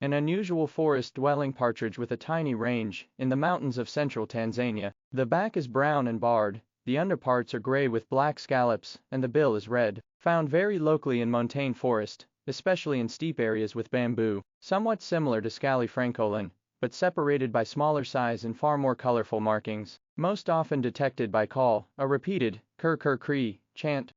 An unusual forest-dwelling partridge with a tiny range in the mountains of central Tanzania. The back is brown and barred, the underparts are gray with black scallops, and the bill is red. Found very locally in montane forest, especially in steep areas with bamboo. Somewhat similar to Scali francolin, but separated by smaller size and far more colorful markings. Most often detected by call, a repeated kur-kur-cree chant.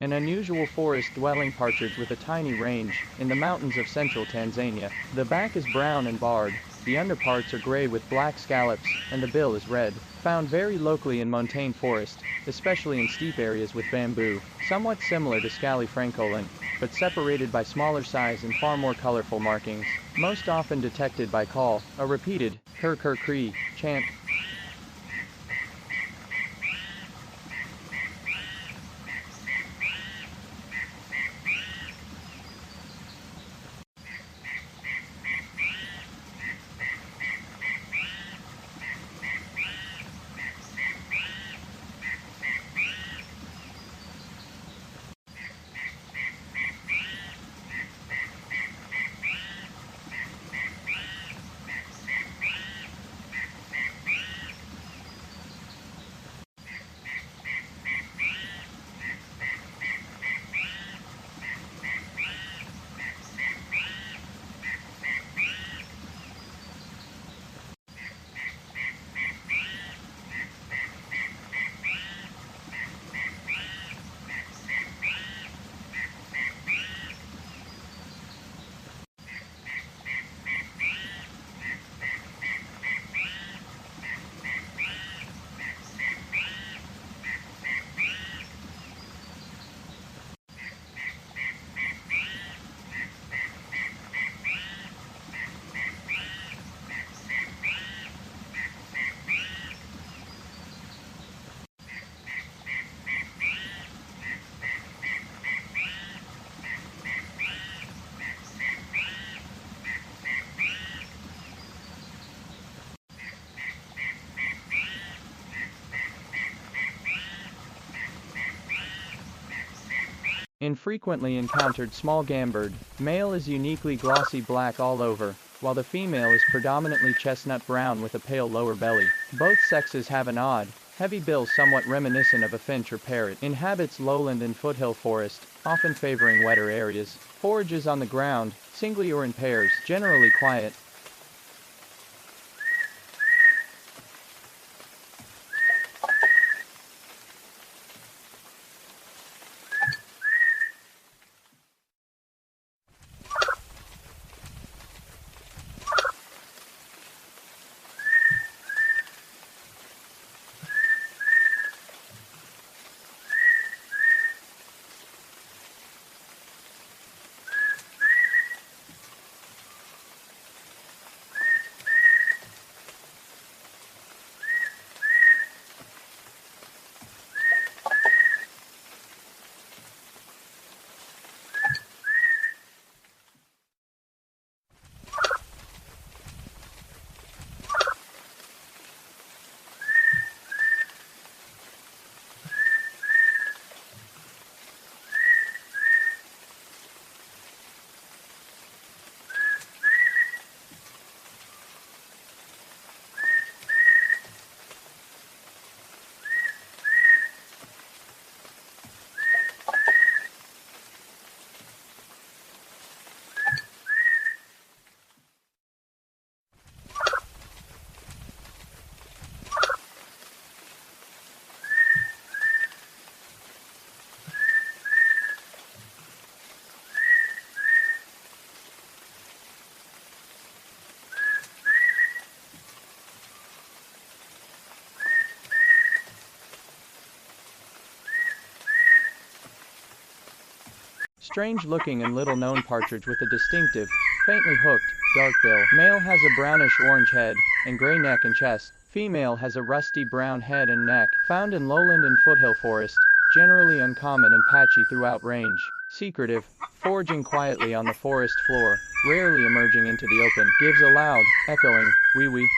An unusual forest-dwelling partridge with a tiny range in the mountains of central Tanzania. The back is brown and barred, the underparts are gray with black scallops, and the bill is red. Found very locally in montane forest, especially in steep areas with bamboo. Somewhat similar to Scali francolin, but separated by smaller size and far more colorful markings. Most often detected by call, a repeated kur-kur-cree chant. Infrequently encountered small gambird. Male is uniquely glossy black all over, while the female is predominantly chestnut brown with a pale lower belly. Both sexes have an odd, heavy bill somewhat reminiscent of a finch or parrot. Inhabits lowland and foothill forest, often favoring wetter areas. Forages on the ground, singly or in pairs, generally quiet. strange-looking and little-known partridge with a distinctive, faintly hooked, dark bill. Male has a brownish-orange head and gray neck and chest. Female has a rusty brown head and neck. Found in lowland and foothill forest, generally uncommon and patchy throughout range. Secretive, foraging quietly on the forest floor, rarely emerging into the open. Gives a loud, echoing, wee-wee.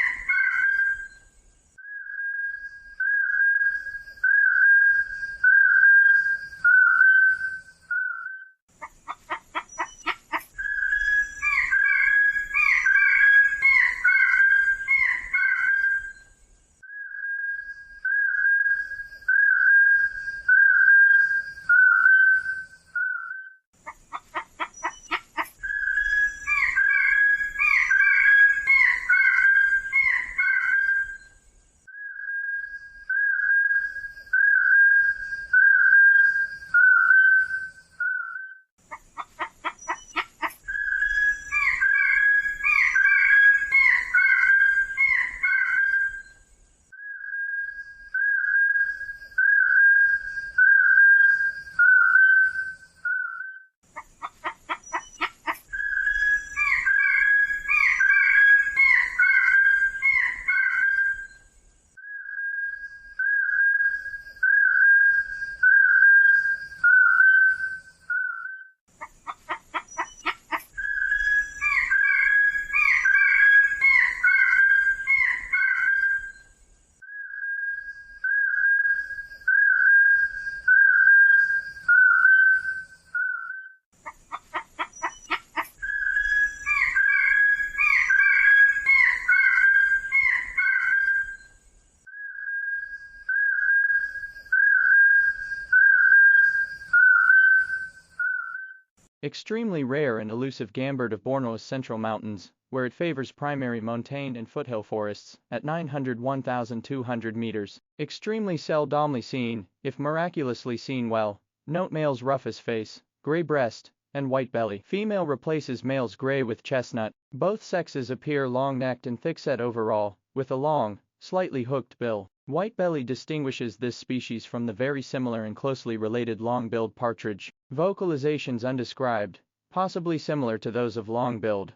Extremely rare and elusive gambird of Borneo's central mountains, where it favors primary montane and foothill forests, at 901,200 meters. Extremely seldomly seen, if miraculously seen well. Note male's rufous face, gray breast, and white belly. Female replaces male's gray with chestnut. Both sexes appear long-necked and thick-set overall, with a long, slightly hooked bill. White belly distinguishes this species from the very similar and closely related long-billed partridge. Vocalizations undescribed, possibly similar to those of long-billed.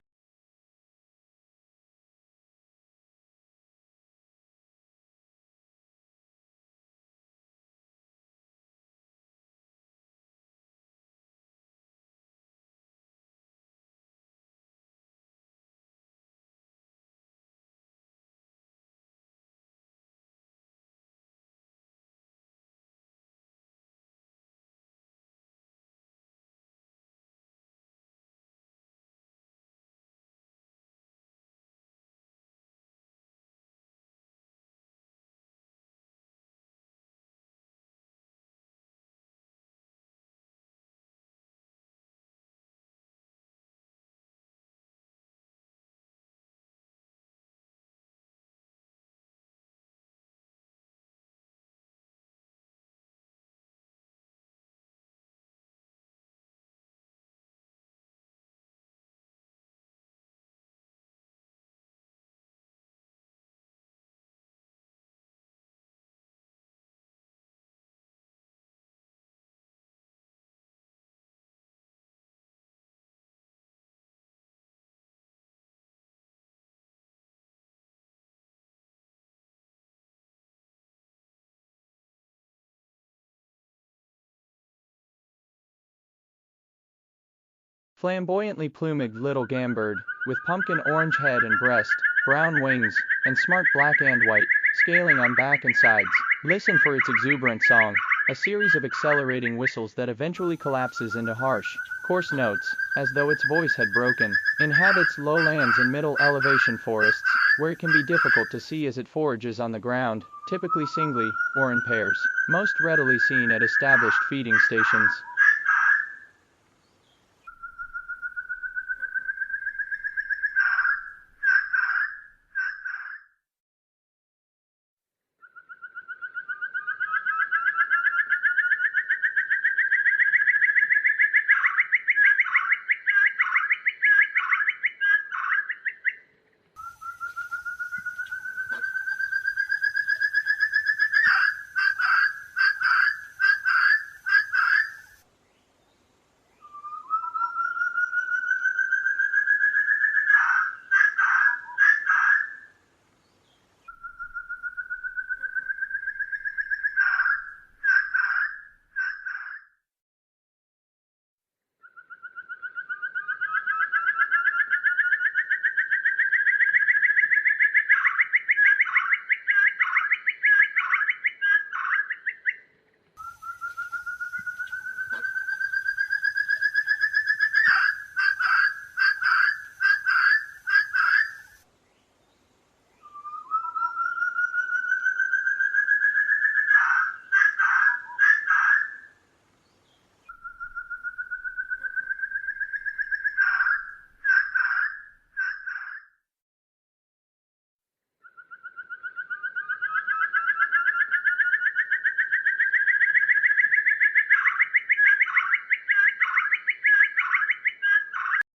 Flamboyantly plumaged little gambird, with pumpkin orange head and breast, brown wings, and smart black and white, scaling on back and sides. Listen for its exuberant song, a series of accelerating whistles that eventually collapses into harsh, coarse notes, as though its voice had broken. Inhabits lowlands and middle elevation forests, where it can be difficult to see as it forages on the ground, typically singly, or in pairs. Most readily seen at established feeding stations.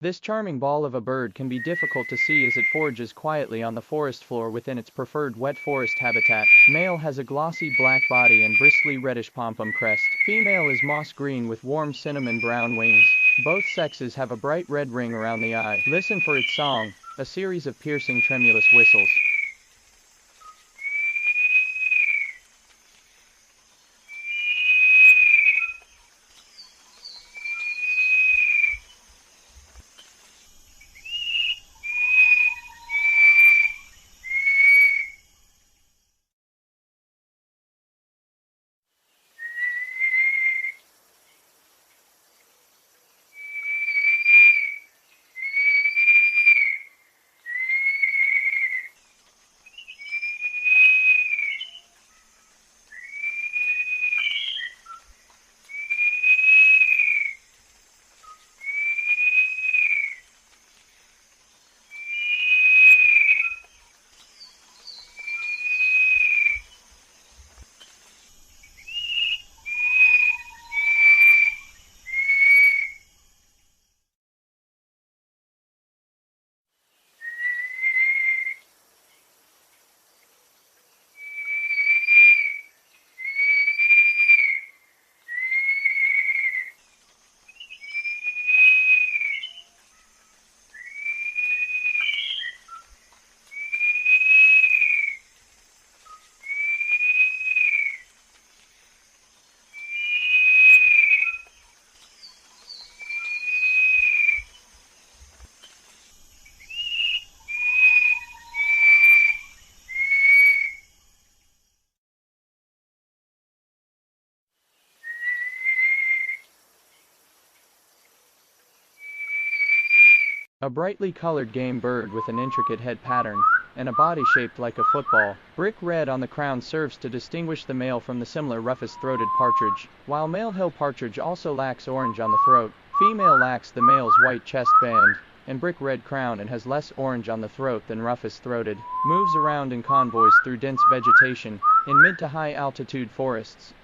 This charming ball of a bird can be difficult to see as it forages quietly on the forest floor within its preferred wet forest habitat. Male has a glossy black body and bristly reddish pompon crest. Female is moss green with warm cinnamon brown wings. Both sexes have a bright red ring around the eye. Listen for its song, a series of piercing tremulous whistles. A brightly colored game bird with an intricate head pattern and a body shaped like a football. Brick red on the crown serves to distinguish the male from the similar rufous-throated partridge, while male hill partridge also lacks orange on the throat. Female lacks the male's white chest band and brick red crown and has less orange on the throat than rufous-throated. Moves around in convoys through dense vegetation in mid to high altitude forests.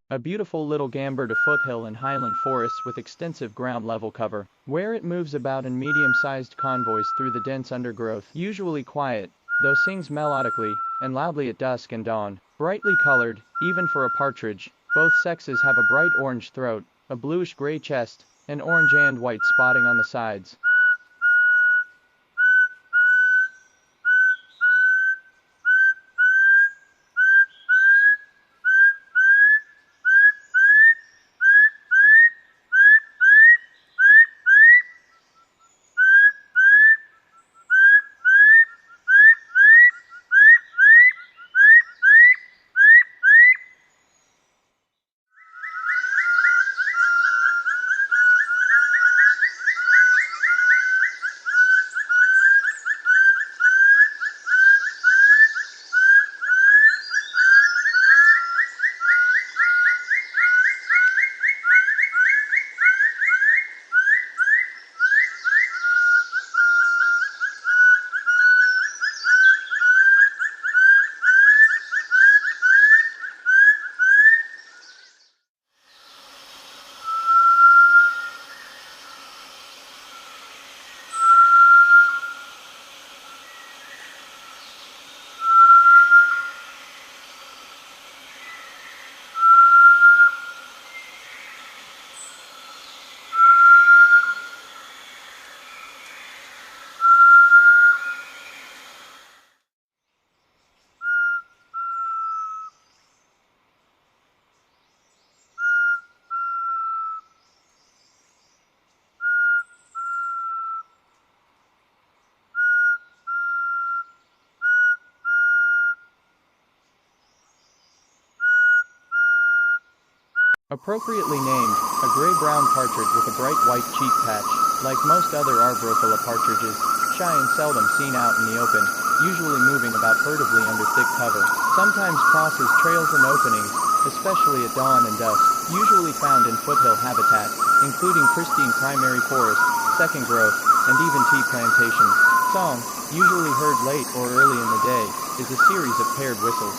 A beautiful little gambird of foothill and highland forests with extensive ground level cover, where it moves about in medium-sized convoys through the dense undergrowth, usually quiet, though sings melodically and loudly at dusk and dawn. Brightly colored, even for a partridge, both sexes have a bright orange throat, a bluish-gray chest, and orange and white spotting on the sides. Appropriately named, a gray-brown partridge with a bright white cheek patch, like most other arborophila partridges, shy and seldom seen out in the open, usually moving about furtively under thick cover. Sometimes crosses trails and openings, especially at dawn and dusk, usually found in foothill habitat, including pristine primary forest, second growth, and even tea plantations. Song, usually heard late or early in the day, is a series of paired whistles.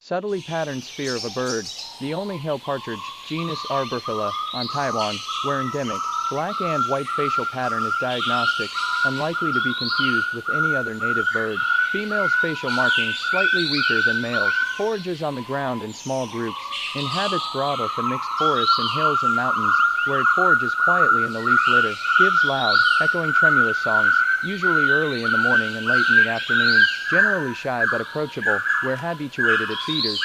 Subtly patterned sphere of a bird, the only hill partridge, genus Arborophila, on Taiwan, where endemic, black and white facial pattern is diagnostic, unlikely to be confused with any other native bird. Females' facial markings slightly weaker than males, forages on the ground in small groups, inhabits broadleaf and mixed forests in hills and mountains, where it forages quietly in the leaf litter, gives loud, echoing tremulous songs, usually early in the morning and late in the afternoon, generally shy but approachable, where habituated at feeders.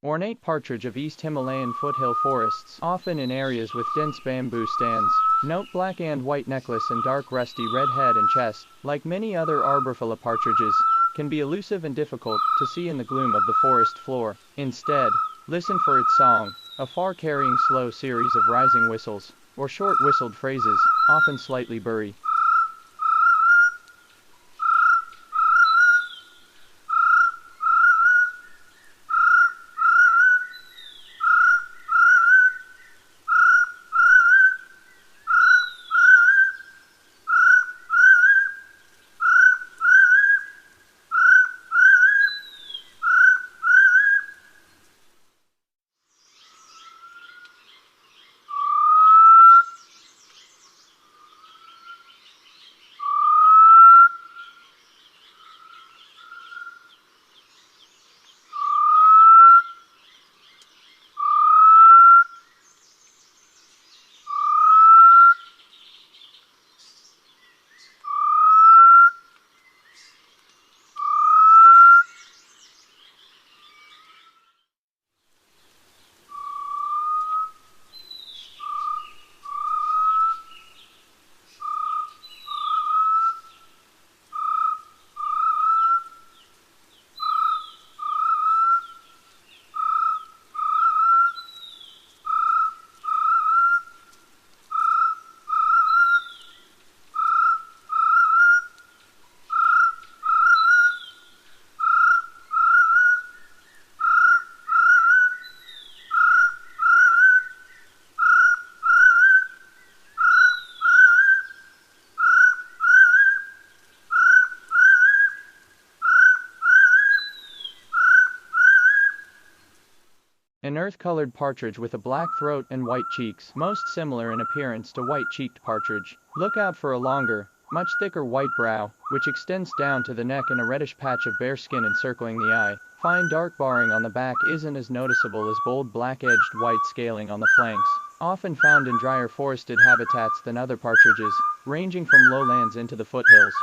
Ornate partridge of East Himalayan foothill forests, often in areas with dense bamboo stands. Note black and white necklace and dark rusty red head and chest, like many other arborophila partridges, can be elusive and difficult to see in the gloom of the forest floor. Instead, listen for its song, a far-carrying slow series of rising whistles, or short whistled phrases, often slightly burry. an earth-colored partridge with a black throat and white cheeks, most similar in appearance to white-cheeked partridge. Look out for a longer, much thicker white brow, which extends down to the neck and a reddish patch of bare skin encircling the eye. Fine dark barring on the back isn't as noticeable as bold black-edged white scaling on the flanks, often found in drier forested habitats than other partridges, ranging from lowlands into the foothills.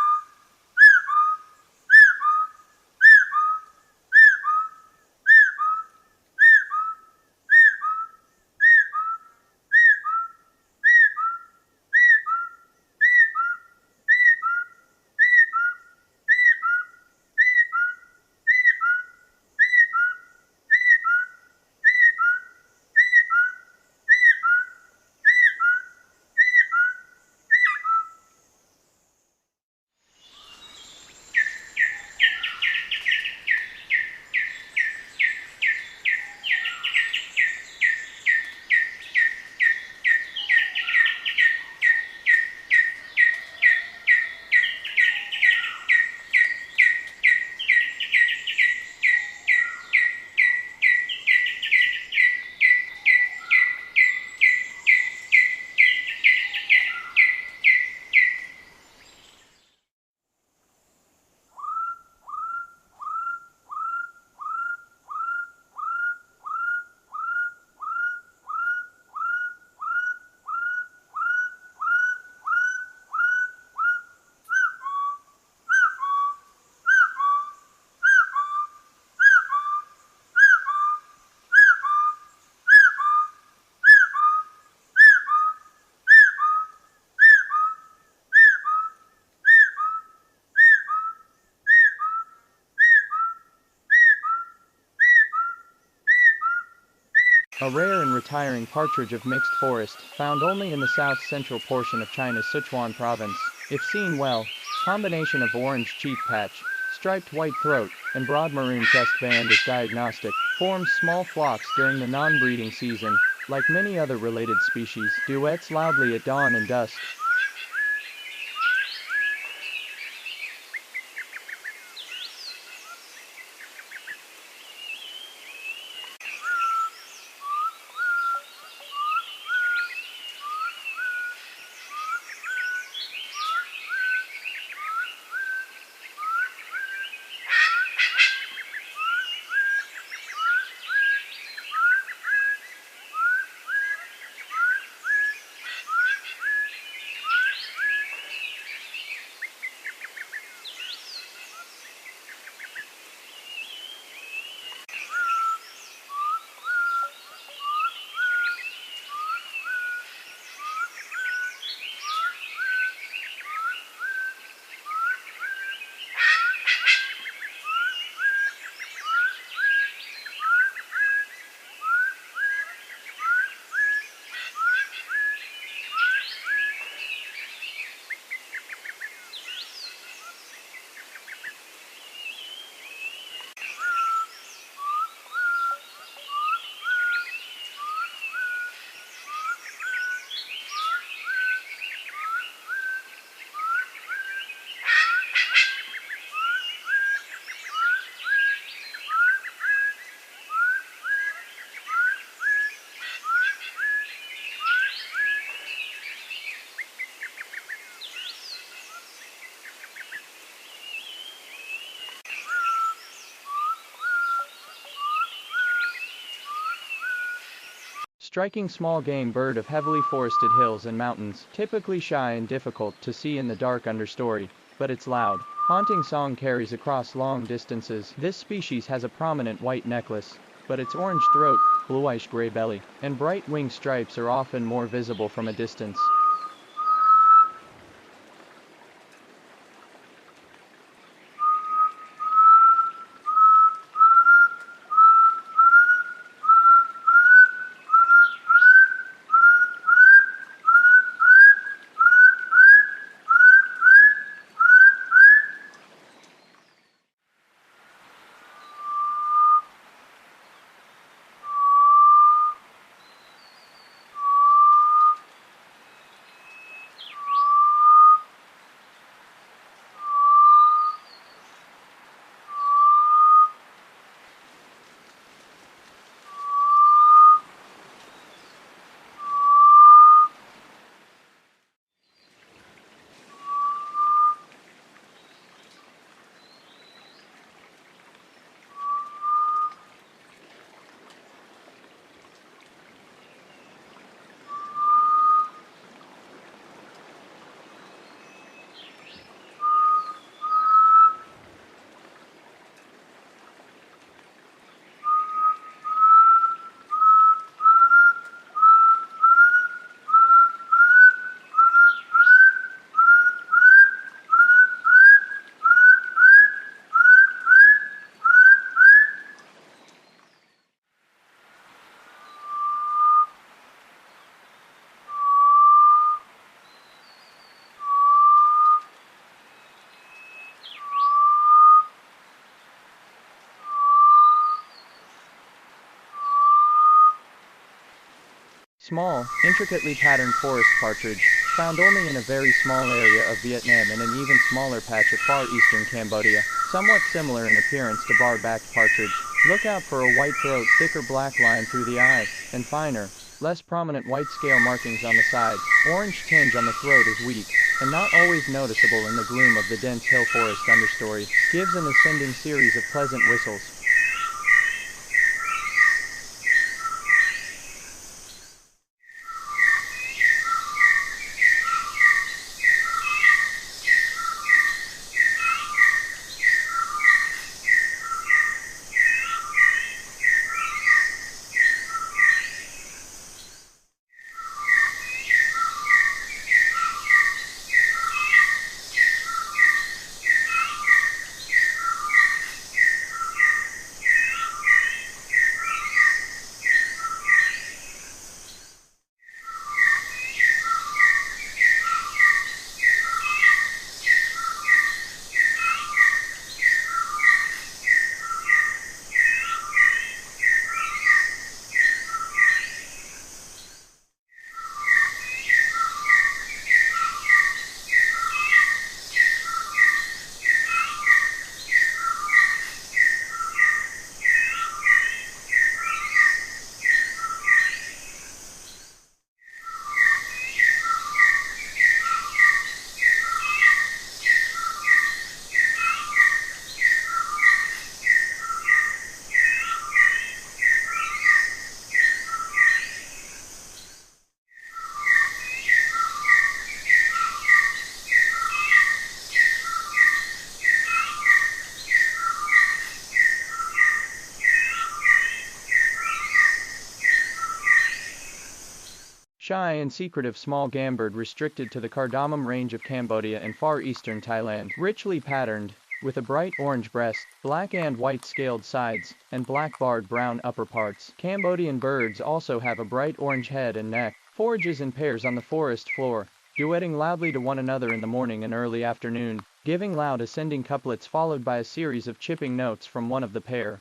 A rare and retiring partridge of mixed forest, found only in the south-central portion of China's Sichuan province. If seen well, combination of orange cheek patch, striped white throat, and broad maroon chest band is diagnostic. Forms small flocks during the non-breeding season. Like many other related species, duets loudly at dawn and dusk. Striking small game bird of heavily forested hills and mountains, typically shy and difficult to see in the dark understory, but its loud, haunting song carries across long distances. This species has a prominent white necklace, but its orange throat, bluish-gray belly, and bright wing stripes are often more visible from a distance. Small, intricately patterned forest partridge, found only in a very small area of Vietnam and an even smaller patch of far eastern Cambodia, somewhat similar in appearance to bar-backed partridge. Look out for a white throat, thicker black line through the eye, and finer, less prominent white scale markings on the side. Orange tinge on the throat is weak, and not always noticeable in the gloom of the dense hill forest understory. Gives an ascending series of pleasant whistles. Shy and secretive small game bird restricted to the Cardamom range of Cambodia and far eastern Thailand. Richly patterned, with a bright orange breast, black and white scaled sides, and black barred brown upper parts. Cambodian birds also have a bright orange head and neck. Forages in pairs on the forest floor, duetting loudly to one another in the morning and early afternoon, giving loud ascending couplets followed by a series of chipping notes from one of the pair.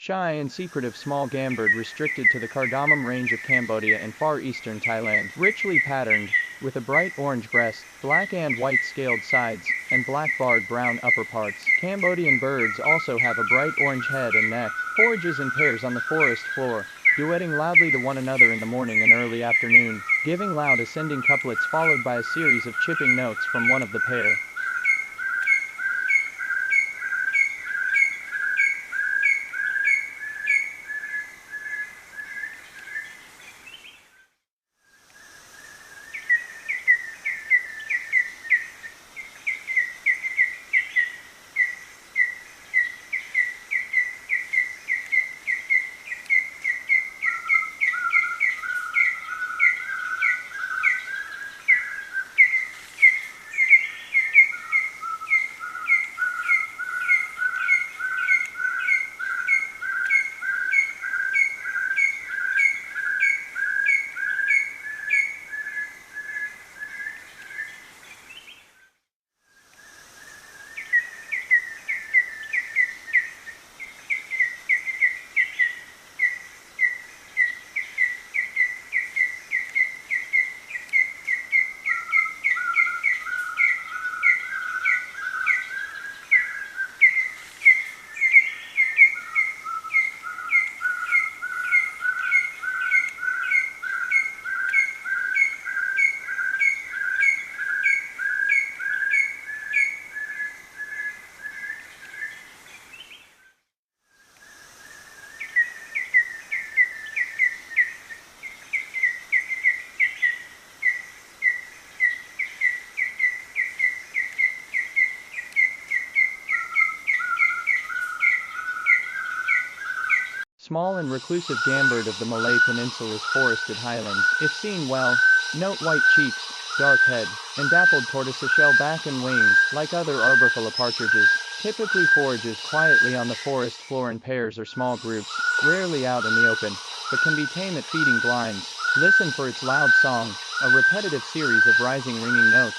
Shy and secretive small game bird restricted to the Cardamom range of Cambodia and far eastern Thailand. Richly patterned, with a bright orange breast, black and white scaled sides, and black barred brown upper parts. Cambodian birds also have a bright orange head and neck. Forages in pairs on the forest floor, duetting loudly to one another in the morning and early afternoon, giving loud ascending couplets followed by a series of chipping notes from one of the pair. small and reclusive gambird of the Malay Peninsula's forested highlands. If seen well, note white cheeks, dark head, and dappled tortoiseshell back and wings. Like other arboricola partridges, typically forages quietly on the forest floor in pairs or small groups, rarely out in the open, but can be tame at feeding blinds. Listen for its loud song, a repetitive series of rising ringing notes.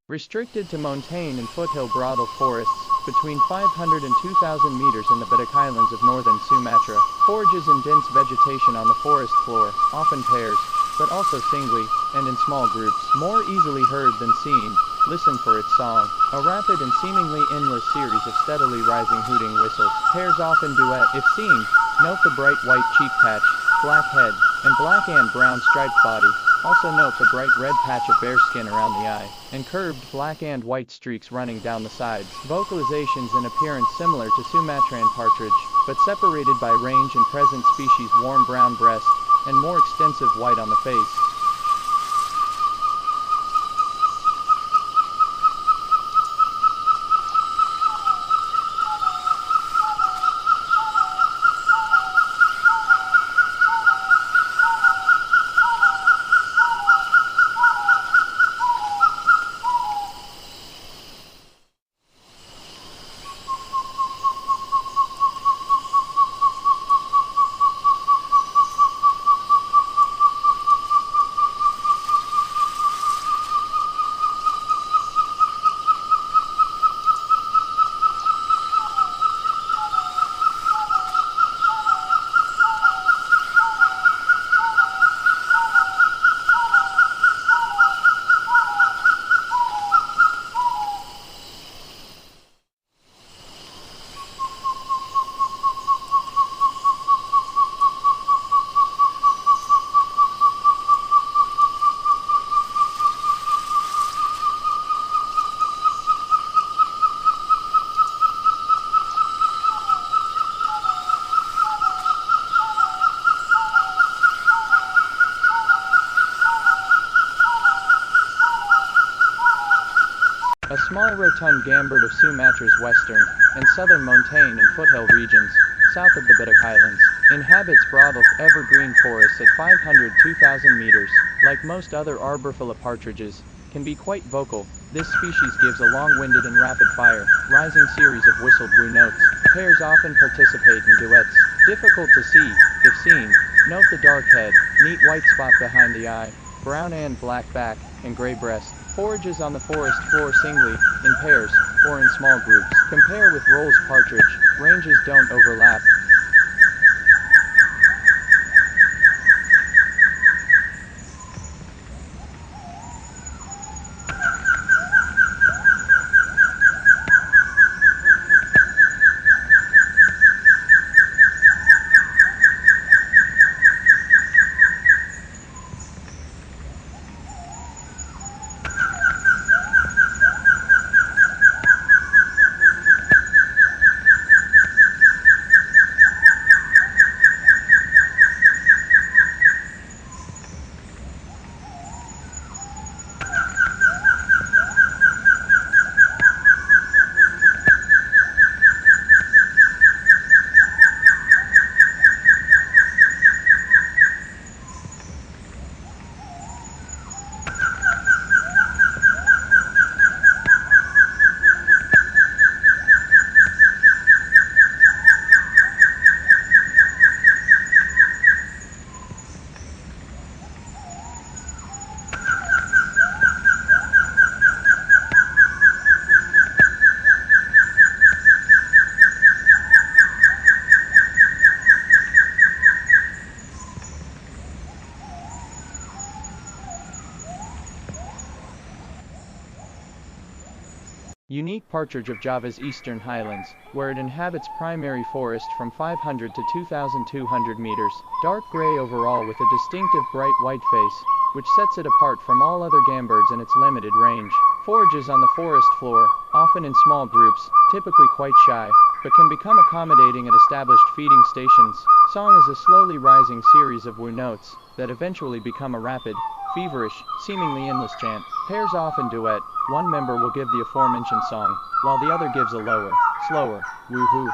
Restricted to montane and foothill broadal forests, between 500 and 2,000 meters in the Badak Islands of northern Sumatra, forages in dense vegetation on the forest floor, often pairs, but also singly, and in small groups, more easily heard than seen. Listen for its song, a rapid and seemingly endless series of steadily rising hooting whistles. Pairs often duet. If seen, note the bright white cheek patch, black head, and black and brown striped body. Also note the bright red patch of bare skin around the eye, and curved black and white streaks running down the sides. Vocalizations in appearance similar to Sumatran partridge, but separated by range and present species warm brown breast, and more extensive white on the face. A small rotund gambird of Sumatra's western and southern montane and foothill regions, south of the Badak Islands, inhabits broadal evergreen forests at 500–2,000 meters. Like most other arboricola partridges, can be quite vocal. This species gives a long-winded and rapid-fire, rising series of whistled woo notes. Pairs often participate in duets. Difficult to see. If seen, note the dark head, neat white spot behind the eye, brown and black back, and gray breast. Forages on the forest floor singly, in pairs, or in small groups. Compare with Roll's partridge. Ranges don't overlap. partridge of Java's eastern highlands, where it inhabits primary forest from 500 to 2,200 meters, dark gray overall with a distinctive bright white face, which sets it apart from all other game birds in its limited range. Forages on the forest floor, often in small groups, typically quite shy, but can become accommodating at established feeding stations. Song is a slowly rising series of woo notes that eventually become a rapid, feverish, seemingly endless chant. Pairs often duet. One member will give the aforementioned song, while the other gives a lower, slower, woo-hoo.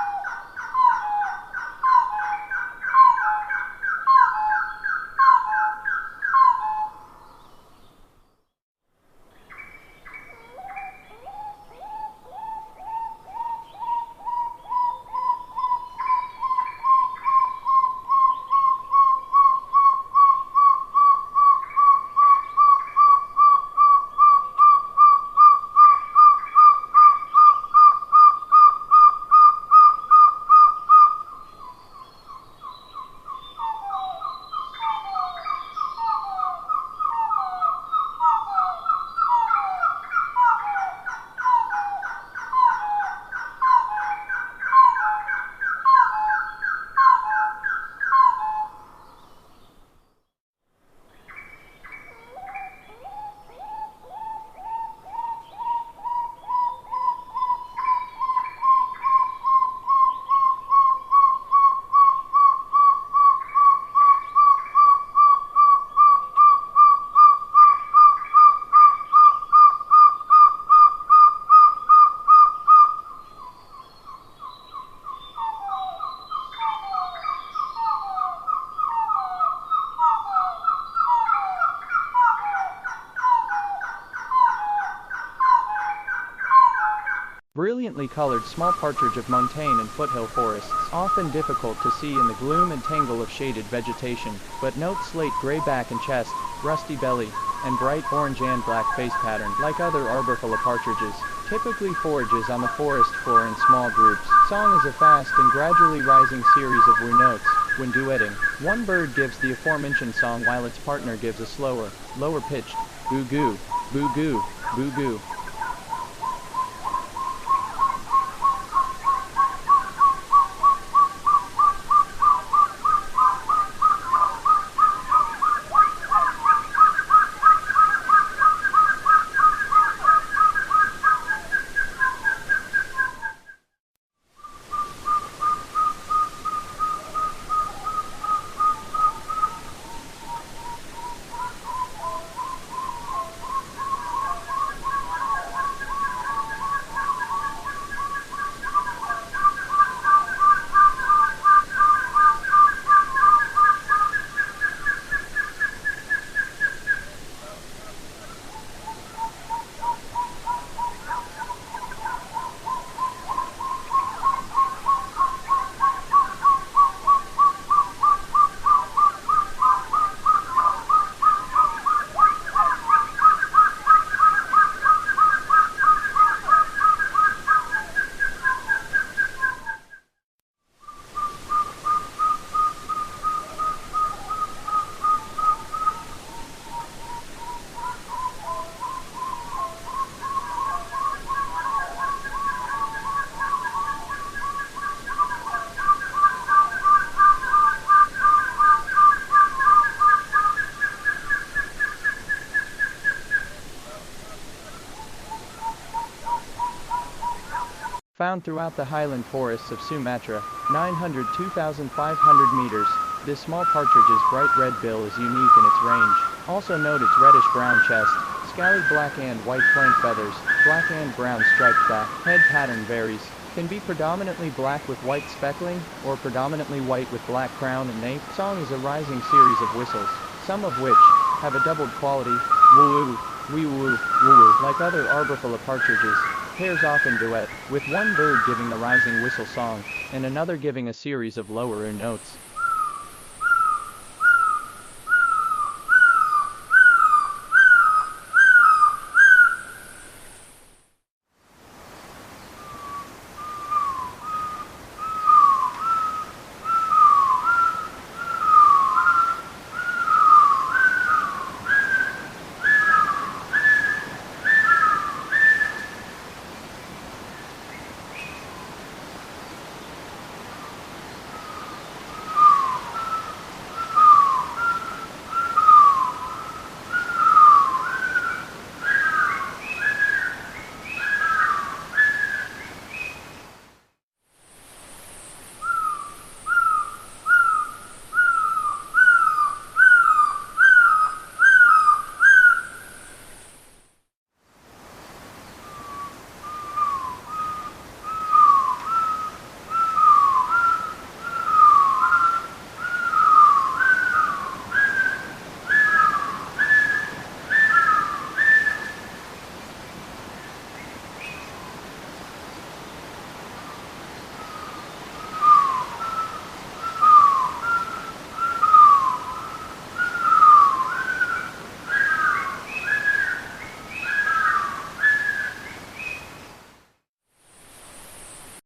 Brilliantly colored small partridge of montane and foothill forests, often difficult to see in the gloom and tangle of shaded vegetation, but note slate gray back and chest, rusty belly, and bright orange and black face pattern. Like other arboricola partridges, typically forages on the forest floor in small groups. Song is a fast and gradually rising series of woo notes. When duetting, one bird gives the aforementioned song while its partner gives a slower, lower-pitched boo-goo, boo-goo, boo-goo. Found throughout the highland forests of Sumatra, 902,500 meters, this small partridge's bright red bill is unique in its range. Also note its reddish-brown chest, scallied black and white flank feathers, black and brown striped back. Head pattern varies, can be predominantly black with white speckling, or predominantly white with black crown and nape. Song is a rising series of whistles, some of which have a doubled quality, woo-woo, wee-woo, woo-woo. Like other arboricola partridges, pairs often duet, with one bird giving the rising whistle song, and another giving a series of lower notes.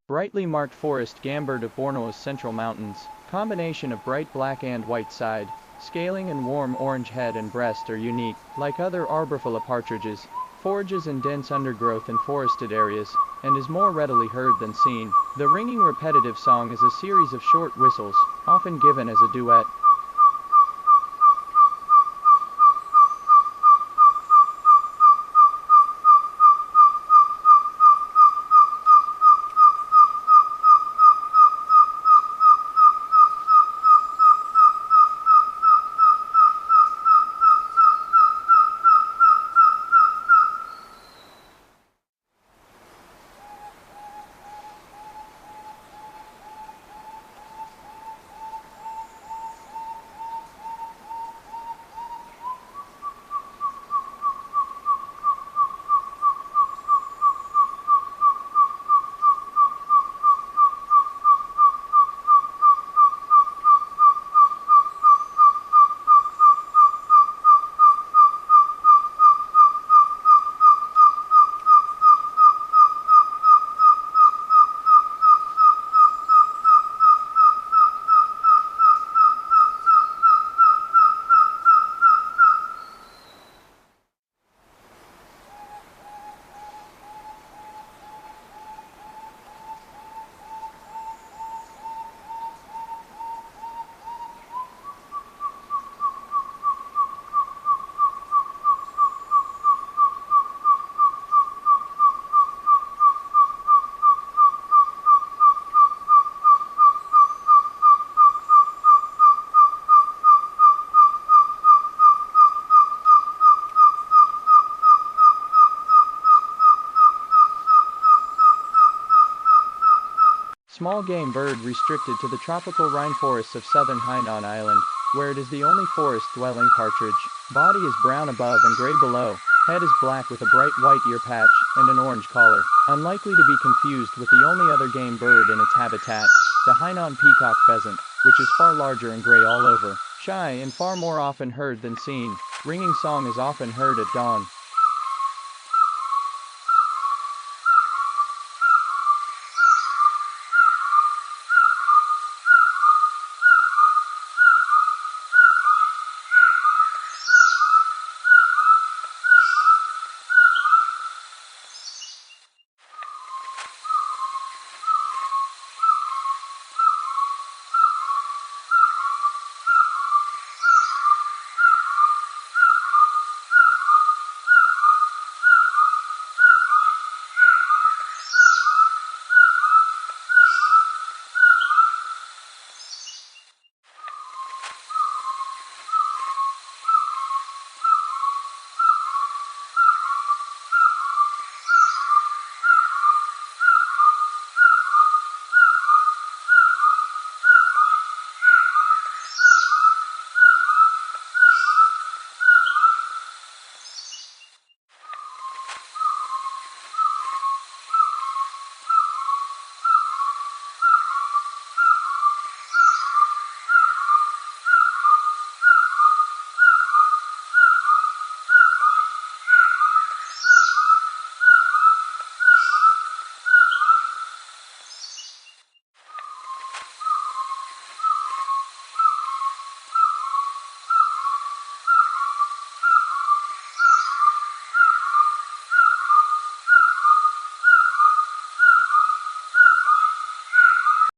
Brightly marked forest gambird of Borneo's central mountains. Combination of bright black and white side, scaling and warm orange head and breast are unique. Like other arborphala partridges, forages in dense undergrowth and forested areas, and is more readily heard than seen. The ringing repetitive song is a series of short whistles, often given as a duet. Small game bird restricted to the tropical rainforests of southern Hainan Island, where it is the only forest-dwelling partridge. Body is brown above and gray below. Head is black with a bright white ear patch and an orange collar. Unlikely to be confused with the only other game bird in its habitat, the Hainan peacock pheasant, which is far larger and gray all over. Shy and far more often heard than seen. Ringing song is often heard at dawn.